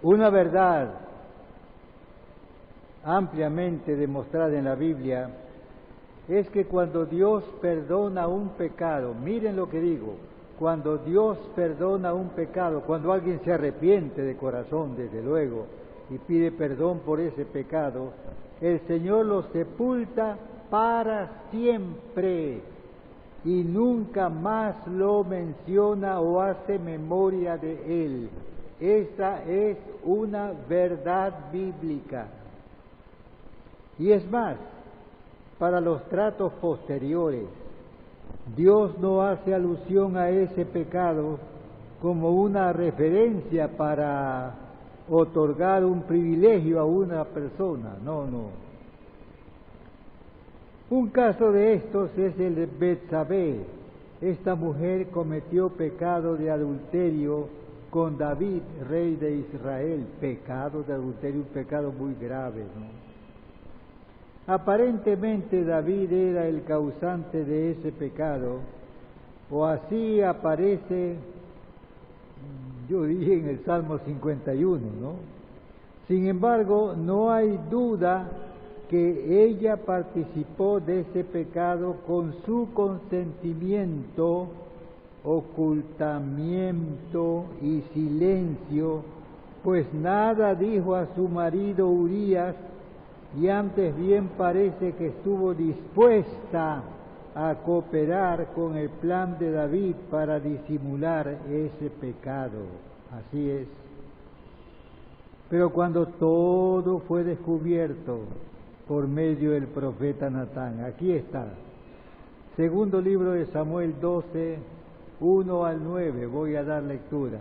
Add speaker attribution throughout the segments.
Speaker 1: Una verdad ampliamente demostrada en la Biblia es que cuando Dios perdona un pecado, miren lo que digo, cuando Dios perdona un pecado, cuando alguien se arrepiente de corazón, desde luego, y pide perdón por ese pecado, el Señor lo sepulta para siempre y nunca más lo menciona o hace memoria de él. Esa es una verdad bíblica. Y es más, para los tratos posteriores, Dios no hace alusión a ese pecado como una referencia para otorgar un privilegio a una persona, no. Un caso de estos es el de Betsabé. Esta mujer cometió pecado de adulterio con David, rey de Israel. Pecado de adulterio, un pecado muy grave, ¿no? Aparentemente David era el causante de ese pecado, o así aparece, yo dije en el Salmo 51, ¿no? Sin embargo, no hay duda que ella participó de ese pecado con su consentimiento, ocultamiento y silencio, pues nada dijo a su marido Urías, y antes bien parece que estuvo dispuesta a cooperar con el plan de David para disimular ese pecado. Así es. Pero cuando todo fue descubierto por medio del profeta Natán, aquí está, segundo libro de Samuel 12, 1 al 9, voy a dar lectura.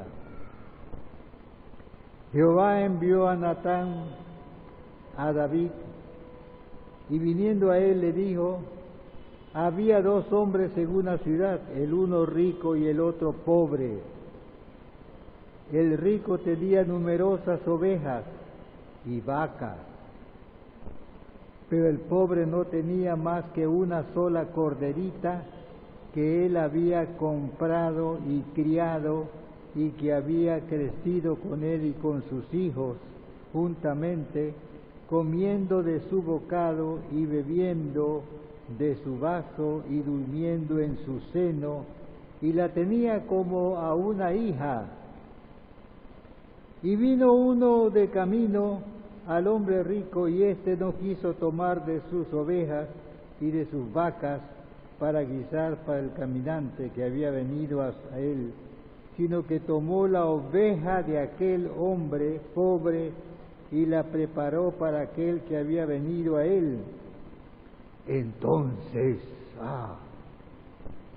Speaker 1: Jehová envió a Natán a David, y viniendo a él le dijo: había dos hombres en una ciudad, el uno rico y el otro pobre. El rico tenía numerosas ovejas y vacas, pero el pobre no tenía más que una sola corderita que él había comprado y criado, y que había crecido con él y con sus hijos juntamente, comiendo de su bocado y bebiendo de su vaso y durmiendo en su seno, y la tenía como a una hija. Y vino uno de camino al hombre rico, y éste no quiso tomar de sus ovejas y de sus vacas para guisar para el caminante que había venido a él, sino que tomó la oveja de aquel hombre pobre y la preparó para aquel que había venido a él. Entonces,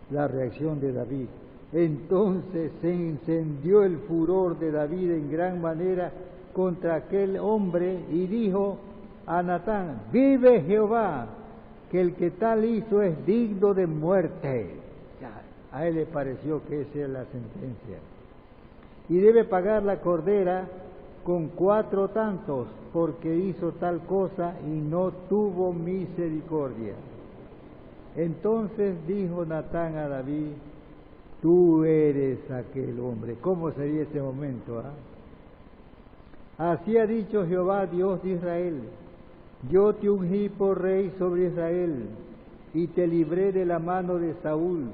Speaker 1: la reacción de David. Entonces se encendió el furor de David en gran manera contra aquel hombre y dijo a Natán: vive Jehová, que el que tal hizo es digno de muerte. A él le pareció que esa era la sentencia. Y debe pagar la cordera con 4 tantos, porque hizo tal cosa y no tuvo misericordia. Entonces dijo Natán a David: tú eres aquel hombre. ¿Cómo sería ese momento? Así ha dicho Jehová, Dios de Israel: yo te ungí por rey sobre Israel, y te libré de la mano de Saúl,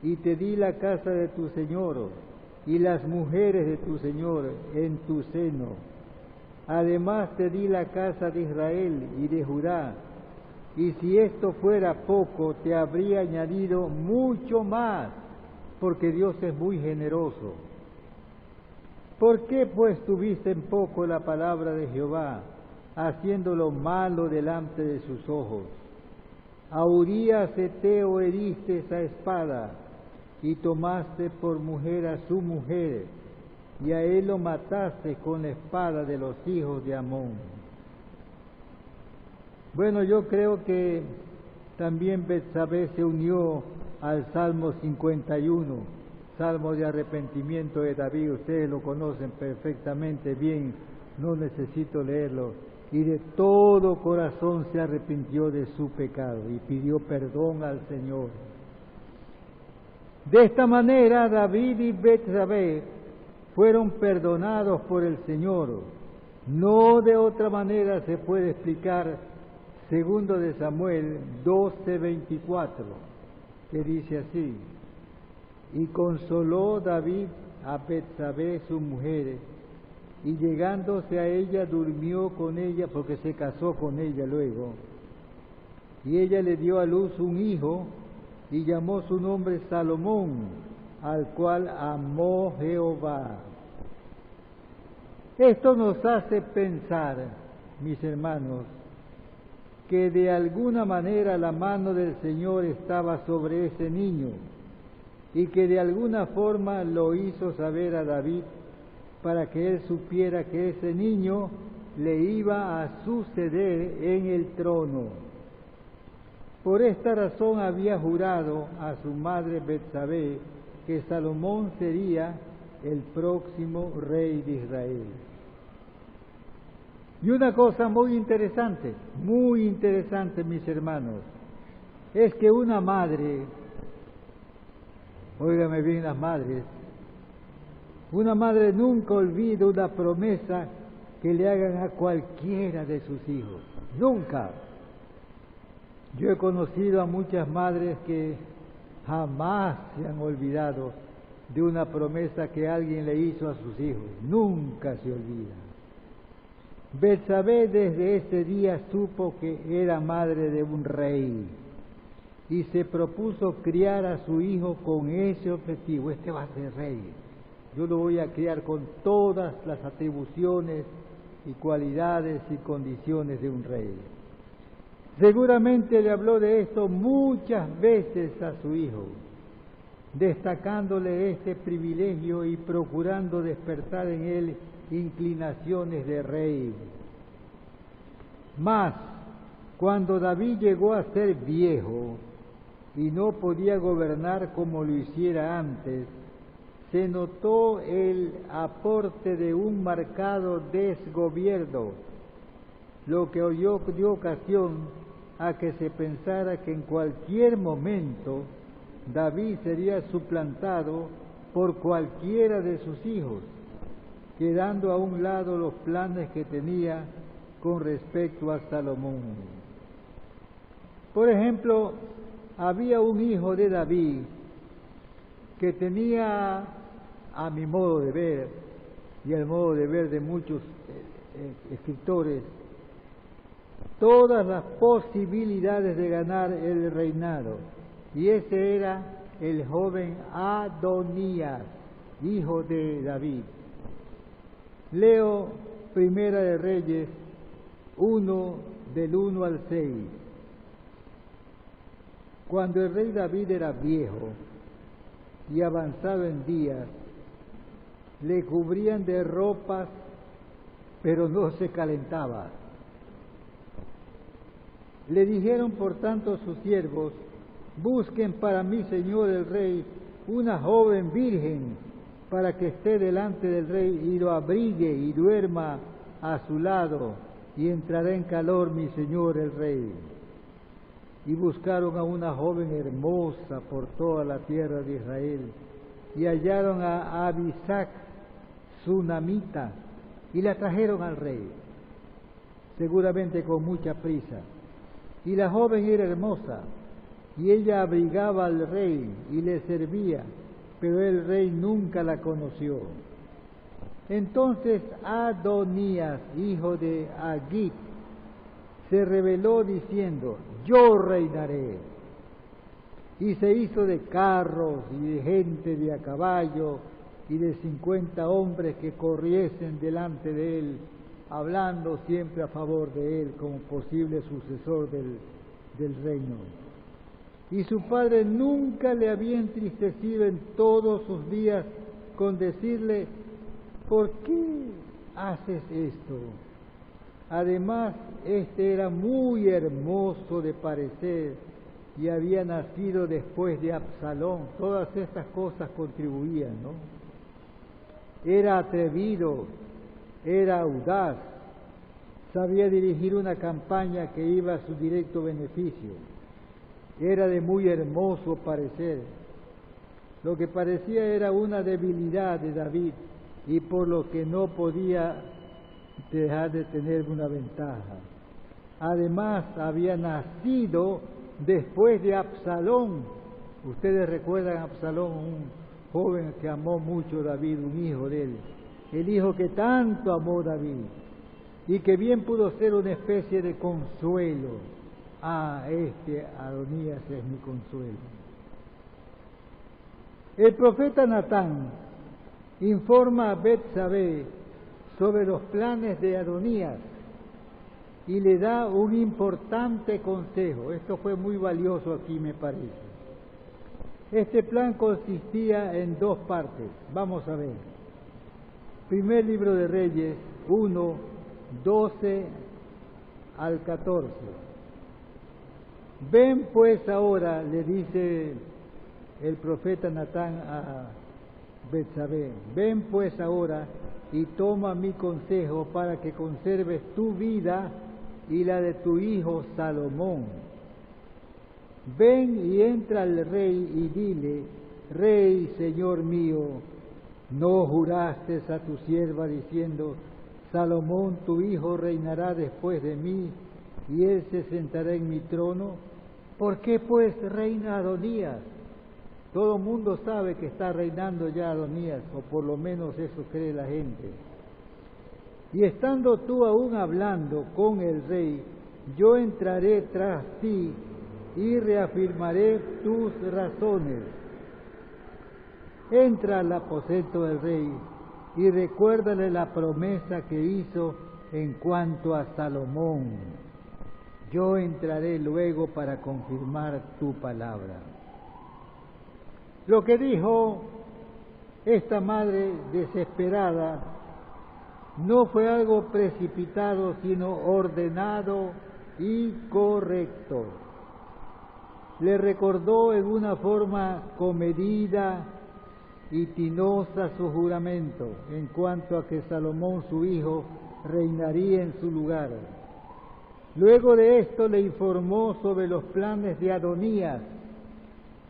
Speaker 1: y te di la casa de tu señor, y las mujeres de tu señor en tu seno. Además te di la casa de Israel y de Judá, y si esto fuera poco, te habría añadido mucho más, porque Dios es muy generoso. ¿Por qué pues tuviste en poco la palabra de Jehová, haciendo lo malo delante de sus ojos? A Urías Heteo heriste a espada, y tomaste por mujer a su mujer, y a él lo mataste con la espada de los hijos de Amón. Bueno, yo creo que también Betsabé se unió al Salmo 51, Salmo de arrepentimiento de David. Ustedes lo conocen perfectamente bien, no necesito leerlo. Y de todo corazón se arrepintió de su pecado y pidió perdón al Señor. De esta manera David y Betsabé fueron perdonados por el Señor. No de otra manera se puede explicar segundo de Samuel 12:24, que dice así: y consoló David a Betsabé su mujer, y llegándose a ella durmió con ella, porque se casó con ella luego, y ella le dio a luz un hijo, y llamó su nombre Salomón, al cual amó Jehová. Esto nos hace pensar, mis hermanos, que de alguna manera la mano del Señor estaba sobre ese niño, y que de alguna forma lo hizo saber a David para que él supiera que ese niño le iba a suceder en el trono. Por esta razón había jurado a su madre Betsabé que Salomón sería el próximo rey de Israel. Y una cosa muy interesante, mis hermanos, es que una madre, óigame bien las madres, una madre nunca olvida una promesa que le hagan a cualquiera de sus hijos, nunca. Yo he conocido a muchas madres que jamás se han olvidado de una promesa que alguien le hizo a sus hijos, nunca se olvida. Betsabé desde ese día supo que era madre de un rey y se propuso criar a su hijo con ese objetivo: este va a ser rey, yo lo voy a criar con todas las atribuciones y cualidades y condiciones de un rey. Seguramente le habló de esto muchas veces a su hijo, destacándole este privilegio y procurando despertar en él inclinaciones de rey. Mas, cuando David llegó a ser viejo y no podía gobernar como lo hiciera antes, se notó el aporte de un marcado desgobierno, lo que dio ocasión a que se pensara que en cualquier momento David sería suplantado por cualquiera de sus hijos, quedando a un lado los planes que tenía con respecto a Salomón. Por ejemplo, había un hijo de David que tenía, a mi modo de ver, y al modo de ver de muchos escritores, todas las posibilidades de ganar el reinado, y ese era el joven Adonías, hijo de David. Leo Primera de Reyes 1, del 1 al 6. Cuando el rey David era viejo y avanzado en días, le cubrían de ropas, pero no se calentaba. Le dijeron por tanto sus siervos: busquen para mi señor el rey una joven virgen, para que esté delante del rey y lo abrigue y duerma a su lado, y entrará en calor mi señor el rey. Y buscaron a una joven hermosa por toda la tierra de Israel, y hallaron a Abisac, sunamita, y la trajeron al rey, seguramente con mucha prisa. Y la joven era hermosa, y ella abrigaba al rey y le servía, pero el rey nunca la conoció. Entonces Adonías, hijo de Agit, se rebeló diciendo: yo reinaré. Y se hizo de carros y de gente de a caballo y de 50 hombres que corriesen delante de él, hablando siempre a favor de él como posible sucesor del reino. Y su padre nunca le había entristecido en todos sus días con decirle: ¿por qué haces esto? Además, este era muy hermoso de parecer y había nacido después de Absalón. Todas estas cosas contribuían, ¿no? Era atrevido, era audaz, sabía dirigir una campaña que iba a su directo beneficio. Era de muy hermoso parecer. Lo que parecía era una debilidad de David, y por lo que no podía dejar de tener una ventaja. Además, había nacido después de Absalón. Ustedes recuerdan a Absalón, un joven que amó mucho a David, un hijo de él, el hijo que tanto amó David, y que bien pudo ser una especie de consuelo. Adonías es mi consuelo. El profeta Natán informa a Betsabé sobre los planes de Adonías y le da un importante consejo. Esto fue muy valioso aquí, me parece. Este plan consistía en dos partes. Vamos a ver. Primer libro de Reyes 1, 12 al 14. Ven pues ahora, le dice el profeta Natán a Betsabé, ven pues ahora y toma mi consejo para que conserves tu vida y la de tu hijo Salomón. Ven y entra al rey y dile, Rey, Señor mío, ¿no juraste a tu sierva diciendo, Salomón tu hijo reinará después de mí y él se sentará en mi trono? ¿Por qué pues reina Adonías? Todo el mundo sabe que está reinando ya Adonías, o por lo menos eso cree la gente. Y estando tú aún hablando con el rey, yo entraré tras ti y reafirmaré tus razones. Entra al aposento del rey y recuérdale la promesa que hizo en cuanto a Salomón. Yo entraré luego para confirmar tu palabra. Lo que dijo esta madre desesperada no fue algo precipitado, sino ordenado y correcto. Le recordó en una forma comedida y tinosa su juramento en cuanto a que Salomón su hijo reinaría en su lugar. Luego de esto le informó sobre los planes de Adonías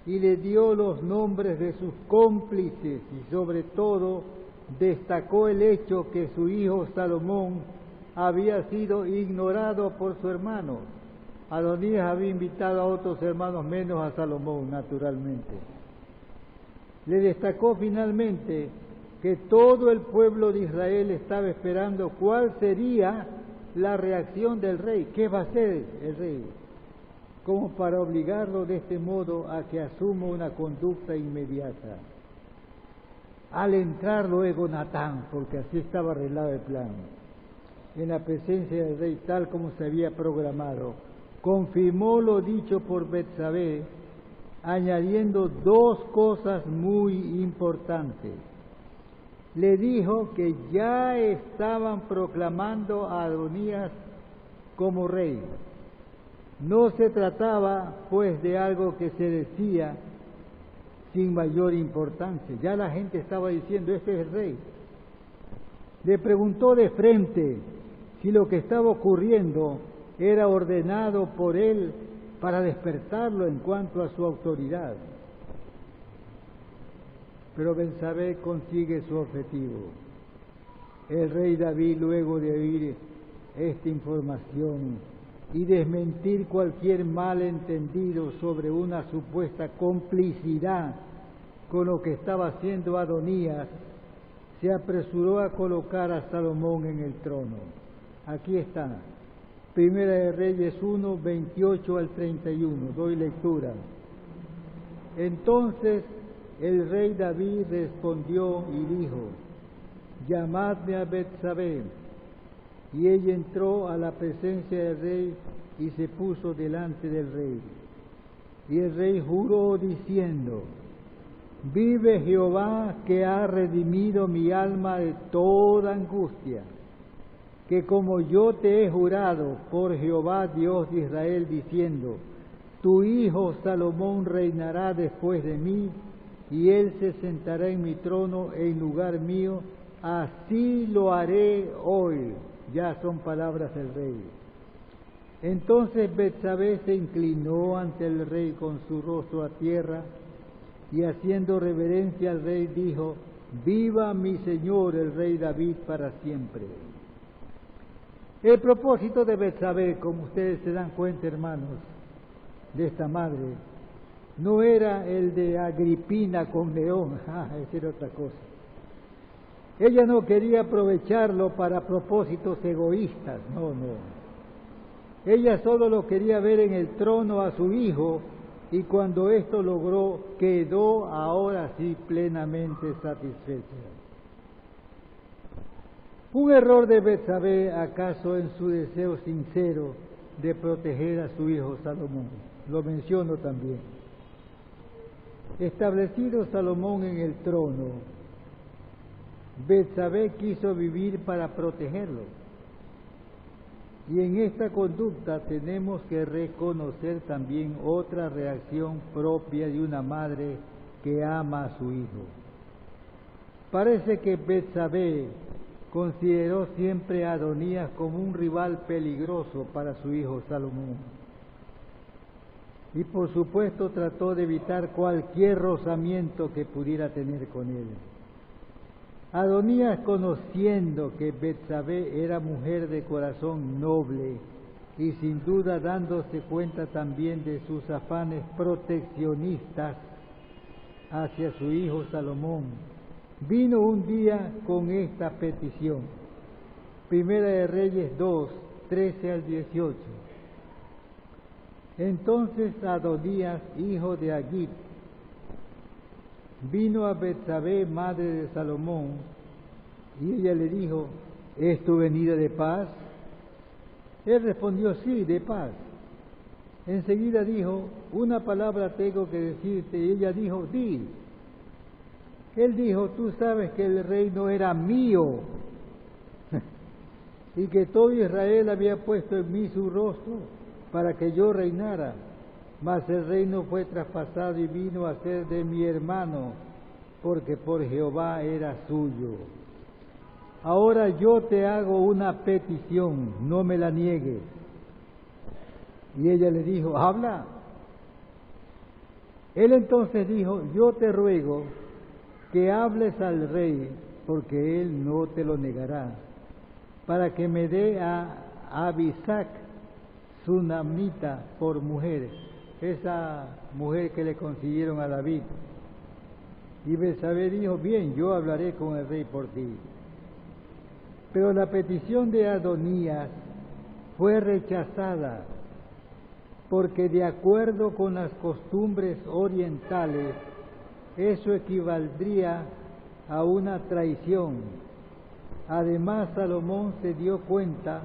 Speaker 1: y le dio los nombres de sus cómplices y sobre todo destacó el hecho que su hijo Salomón había sido ignorado por su hermano. Adonías había invitado a otros hermanos menos a Salomón, naturalmente. Le destacó finalmente que todo el pueblo de Israel estaba esperando cuál sería la reacción del rey, qué va a hacer el rey, como para obligarlo de este modo a que asuma una conducta inmediata. Al entrar luego Natán, porque así estaba arreglado el plan, en la presencia del rey tal como se había programado, confirmó lo dicho por Betsabé, añadiendo dos cosas muy importantes. Le dijo que ya estaban proclamando a Adonías como rey. No se trataba, pues, de algo que se decía sin mayor importancia. Ya la gente estaba diciendo, este es el rey. Le preguntó de frente si lo que estaba ocurriendo era ordenado por él para despertarlo en cuanto a su autoridad. Pero Betsabé consigue su objetivo. El rey David, luego de oír esta información y desmentir cualquier malentendido sobre una supuesta complicidad con lo que estaba haciendo Adonías, se apresuró a colocar a Salomón en el trono. Aquí está, Primera de Reyes 1, 28 al 31, doy lectura. Entonces el rey David respondió y dijo, llamadme a Betsabé. Y ella entró a la presencia del rey y se puso delante del rey. Y el rey juró diciendo, vive Jehová que ha redimido mi alma de toda angustia, que como yo te he jurado por Jehová Dios de Israel diciendo, tu hijo Salomón reinará después de mí, y él se sentará en mi trono en lugar mío, así lo haré hoy. Ya son palabras del rey. Entonces Betsabé se inclinó ante el rey con su rostro a tierra, y haciendo reverencia al rey dijo, viva mi Señor el rey David para siempre. El propósito de Betsabé, como ustedes se dan cuenta, hermanos, de esta madre, no era el de Agripina con León, esa era otra cosa. Ella no quería aprovecharlo para propósitos egoístas, no. Ella solo lo quería ver en el trono a su hijo, y cuando esto logró, quedó ahora sí plenamente satisfecha. Un error de Betsabé, acaso, en su deseo sincero de proteger a su hijo Salomón. Lo menciono también. Establecido Salomón en el trono, Betsabé quiso vivir para protegerlo. Y en esta conducta tenemos que reconocer también otra reacción propia de una madre que ama a su hijo. Parece que Betsabé consideró siempre a Adonías como un rival peligroso para su hijo Salomón. Y por supuesto trató de evitar cualquier rozamiento que pudiera tener con él. Adonías, conociendo que Betsabé era mujer de corazón noble y sin duda dándose cuenta también de sus afanes proteccionistas hacia su hijo Salomón, vino un día con esta petición. Primera de Reyes 2, 13 al 18. Entonces Adonías, hijo de Agit, vino a Betsabé, madre de Salomón, y ella le dijo: ¿es tu venida de paz? Él respondió: sí, de paz. Enseguida dijo: una palabra tengo que decirte. Y ella dijo: di. Él dijo: tú sabes que el reino era mío y que todo Israel había puesto en mí su rostro para que yo reinara, mas el reino fue traspasado y vino a ser de mi hermano, porque por Jehová era suyo. Ahora yo te hago una petición, no me la niegues. Y ella le dijo: habla. Él entonces dijo: yo te ruego que hables al rey, porque él no te lo negará, para que me dé a Abisac, sunamita, por mujer, esa mujer que le consiguieron a David. Y Betsabé dijo: bien, yo hablaré con el rey por ti. Pero la petición de Adonías fue rechazada, porque de acuerdo con las costumbres orientales, eso equivaldría a una traición. Además, Salomón se dio cuenta,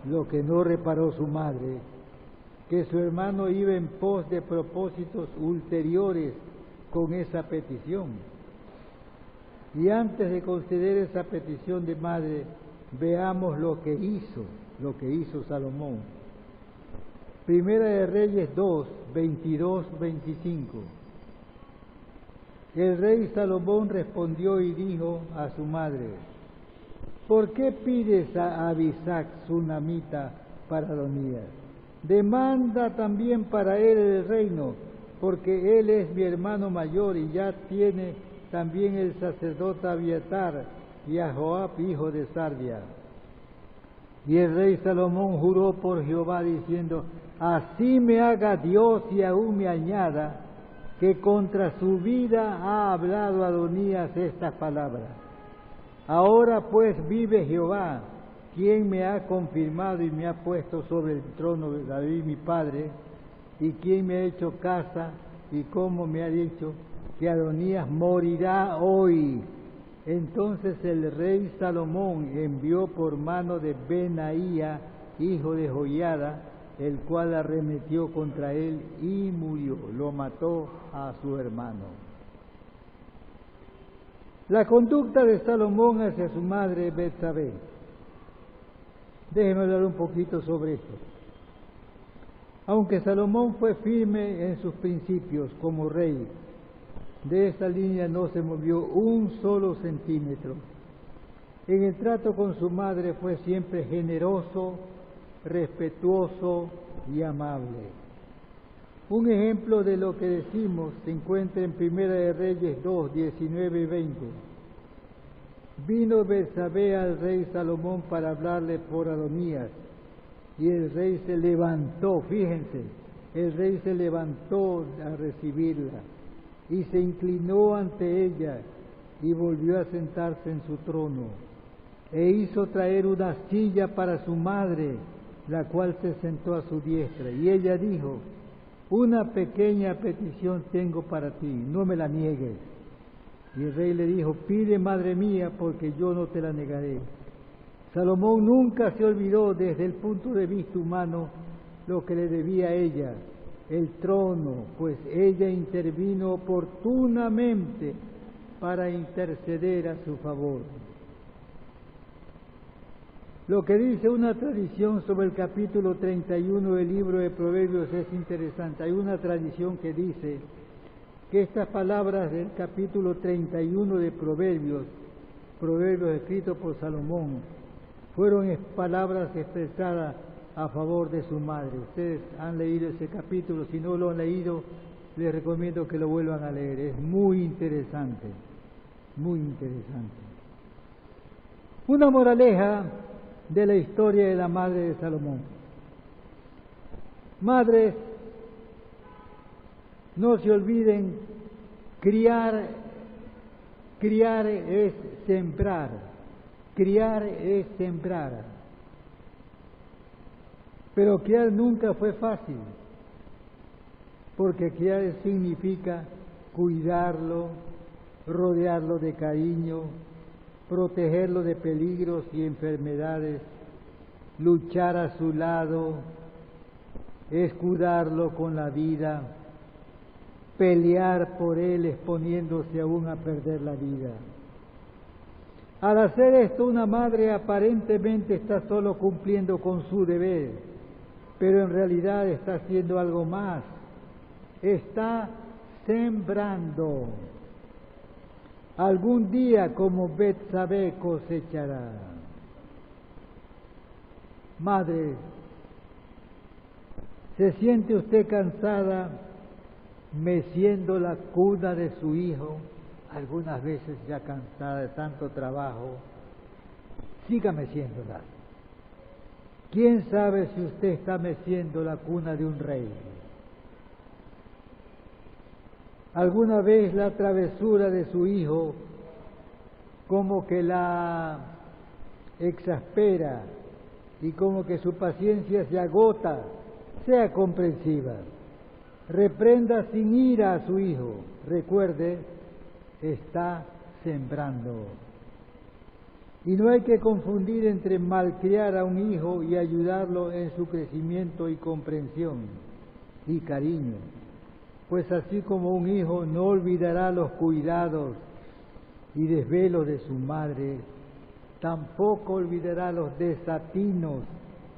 Speaker 1: lo que no reparó su madre, que su hermano iba en pos de propósitos ulteriores con esa petición. Y antes de considerar esa petición de madre, veamos lo que hizo Salomón. Primera de Reyes 2, 22, 25. El rey Salomón respondió y dijo a su madre: ¿por qué pides a Abisac, sunamita, para Adonías? Demanda también para él el reino, porque él es mi hermano mayor y ya tiene también el sacerdote Abiatar y a Joab, hijo de Sarvia. Y el rey Salomón juró por Jehová diciendo: así me haga Dios y aún me añada, que contra su vida ha hablado Adonías estas palabras. Ahora pues vive Jehová, quien me ha confirmado y me ha puesto sobre el trono de David mi padre, y quien me ha hecho casa, y como me ha dicho que Adonías morirá hoy. Entonces el rey Salomón envió por mano de Benaía, hijo de Joiada, el cual arremetió contra él y murió, lo mató a su hermano. La conducta de Salomón hacia su madre Betsabé. Déjenme hablar un poquito sobre esto. Aunque Salomón fue firme en sus principios como rey, de esa línea no se movió un solo centímetro. En el trato con su madre fue siempre generoso, respetuoso y amable. Un ejemplo de lo que decimos se encuentra en Primera de Reyes 2, 19 y 20. Vino Betsabé al rey Salomón para hablarle por Adonías, y el rey se levantó, fíjense, el rey se levantó a recibirla, y se inclinó ante ella, y volvió a sentarse en su trono, e hizo traer una silla para su madre, la cual se sentó a su diestra, y ella dijo: una pequeña petición tengo para ti, no me la niegues. Y el rey le dijo: pide, madre mía, porque yo no te la negaré. Salomón nunca se olvidó desde el punto de vista humano lo que le debía a ella, el trono, pues ella intervino oportunamente para interceder a su favor. Lo que dice una tradición sobre el capítulo 31 del libro de Proverbios es interesante. Hay una tradición que dice que estas palabras del capítulo 31 de Proverbios escritos por Salomón, fueron palabras expresadas a favor de su madre. Ustedes han leído ese capítulo, si no lo han leído, les recomiendo que lo vuelvan a leer. Es muy interesante, muy interesante. Una moraleja de la historia de la madre de Salomón. Madres, no se olviden, criar es sembrar, criar es sembrar. Pero criar nunca fue fácil, porque criar significa cuidarlo, rodearlo de cariño, protegerlo de peligros y enfermedades, luchar a su lado, escudarlo con la vida, pelear por él exponiéndose aún a perder la vida. Al hacer esto, una madre aparentemente está solo cumpliendo con su deber, pero en realidad está haciendo algo más. Está sembrando. Algún día, como Betsabé, cosechará. Madre, ¿se siente usted cansada meciendo la cuna de su hijo? Algunas veces ya cansada de tanto trabajo. Siga meciéndola. ¿Quién sabe si usted está meciendo la cuna de un rey? Alguna vez la travesura de su hijo como que la exaspera y como que su paciencia se agota. Sea comprensiva. Reprenda sin ira a su hijo. Recuerde, está sembrando. Y no hay que confundir entre malcriar a un hijo y ayudarlo en su crecimiento y comprensión y cariño. Pues así como un hijo no olvidará los cuidados y desvelos de su madre, tampoco olvidará los desatinos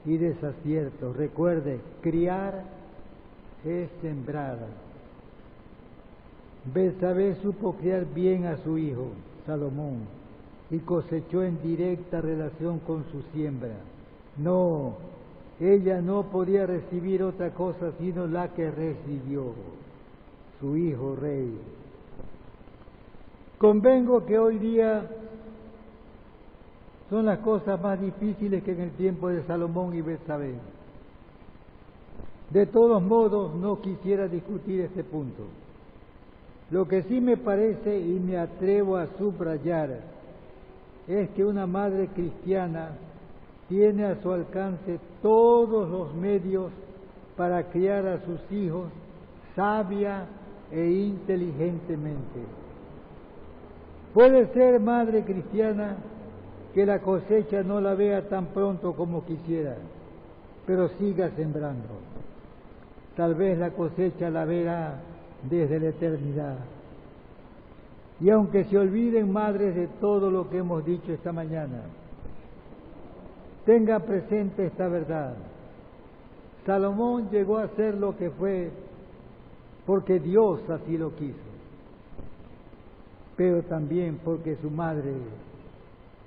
Speaker 1: y desaciertos. Recuerde, criar es sembrar. Betsabé supo criar bien a su hijo, Salomón, y cosechó en directa relación con su siembra. No, ella no podía recibir otra cosa sino la que recibió, su hijo rey. Convengo que hoy día son las cosas más difíciles que en el tiempo de Salomón y Betsabé. De todos modos, no quisiera discutir este punto. Lo que sí me parece y me atrevo a subrayar es que una madre cristiana tiene a su alcance todos los medios para criar a sus hijos sabia e inteligentemente. Puede ser, madre cristiana, que la cosecha no la vea tan pronto como quisiera, pero siga sembrando. Tal vez la cosecha la verá desde la eternidad. Y aunque se olviden, madres, de todo lo que hemos dicho esta mañana, tengan presente esta verdad. Salomón llegó a ser lo que fue porque Dios así lo quiso, pero también porque su madre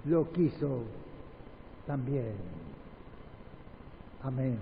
Speaker 1: lo quiso también. Amén.